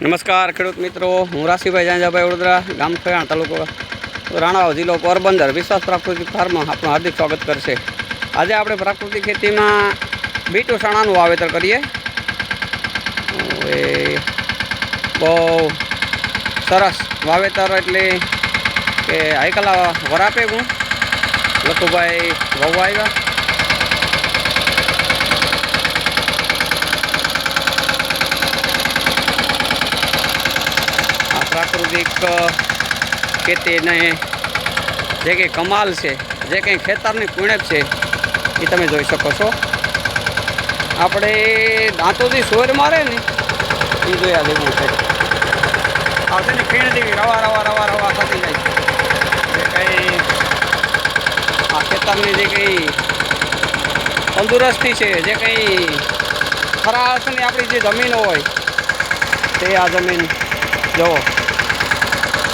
નમસ્કાર ખેડૂત મિત્રો, હું રાશિભાઈ જાંજાભાઈ વડોદરા, ગામ ખોયાણ, તાલુકો રાણાવાવ, જિલ્લો પોરબંદર. વિશ્વાસ પ્રાકૃતિક ફાર્મમાં આપણું હાર્દિક સ્વાગત કરશે. આજે આપણે પ્રાકૃતિક ખેતીમાં બીટુ ચણાનું વાવેતર કરીએ. એ બહુ સરસ વાવેતર, એટલે કે આઈકલા વરાપે ગુણ લખુભાઈ વહુ આવ્યા. પ્રાકૃતિક ખેતીને જે કંઈ કમાલ છે, જે કંઈ ખેતરની કુણેપ છે, એ તમે જોઈ શકો છો. આપણે દાંતોથી સોર મારે ને એ જોયા જેવું છે. આવશે ને ખીણ જેવી રવા રવા રવા રવા થતી જાય. જે કંઈ આ ખેતરની જે કંઈ તંદુરસ્તી છે, જે કંઈ ખરાશની આપણી જે જમીનો હોય તે આ જમીન જુઓ.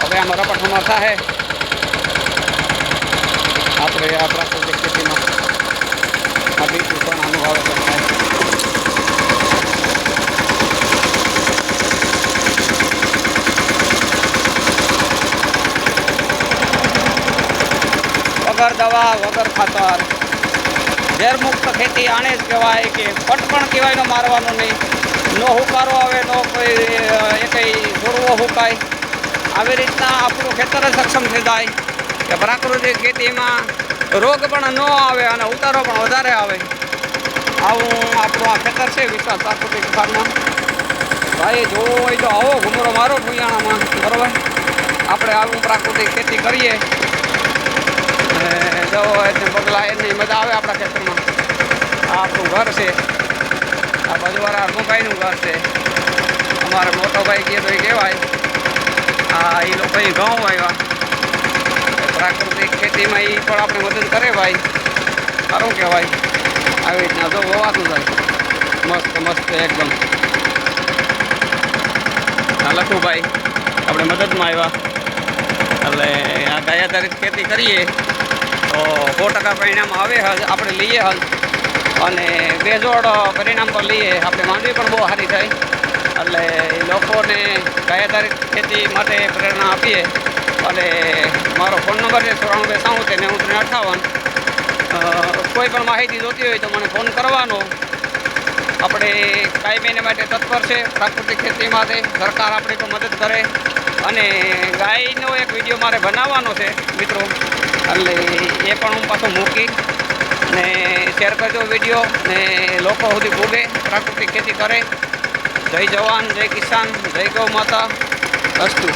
હવે આમાં રપટહમર થાય આપણે આ પ્રાકૃતિક ખેતીમાં આ બીટુ ચણાનું વાવેતર થાય. વગર દવા, વગર ખાતર, ઝેરમુક્ત ખેતી આને જ કહેવાય. કે પટ પણ કહેવાય, નો મારવાનો નહીં, નો હુકારો આવે, નો કોઈ એ કંઈ છોડવો હુકાય. આવી રીતના આપણું ખેતર સક્ષમ થઈ જાય કે પ્રાકૃતિક ખેતીમાં રોગ પણ ન આવે અને ઉતારો પણ વધારે આવે. આવું આપણું આ ખેતર છે વિશ્વાસ પ્રાકૃતિક ફાર્મમાં. ભાઈ જોવો હોય તો આવો ઘુમરો મારો ભૂયાણામાં, બરાબર. આપણે આવું પ્રાકૃતિક ખેતી કરીએ, જવો એટલે બગલા એની મજા આવે આપણા ખેતરમાં. આ આપણું ઘર છે, આ બાજુવાળા હરમુભાઈનું ઘર છે. અમારે મોટો ભાઈ કહે તો એ કહેવાય. હા, એ લોકો અહીં ઘઉં આવ્યા. પ્રાકૃતિક ખેતીમાં એ પણ આપણે મદદ કરે ભાઈ, સારું કહેવાય. આવી રીતના જો વવાતું જાય મસ્ત મસ્ત એકદમ. હા, લખુભાઈ આપણે મદદમાં આવ્યા. એટલે આ ગાય આધારિત ખેતી કરીએ તો 100% પરિણામ આવે. આપણે લઈએ હલ અને બેજોડ પરિણામ પર લઈએ. આપણે માંડવી પણ બહુ સારી થાય. એટલે લોકોને ગાય આધારિત ખેતી માટે પ્રેરણા આપીએ. અને મારો ફોન નંબર છે 94 93 કોઈ પણ માહિતી જોતી હોય તો મને ફોન કરવાનો. આપણે કાયમીને માટે તત્પર છે પ્રાકૃતિક ખેતી માટે. સરકાર આપણી પણ મદદ કરે. અને ગાયનો એક વિડીયો મારે બનાવવાનો છે મિત્રો, એટલે એ પણ હું પાછો મૂકી ને શેર કરજો વિડીયો, ને લોકો સુધી ભોગે પ્રાકૃતિક ખેતી કરે. જય જવાન, જય કિસાન, જય ગૌ માતા. અસ્તુ.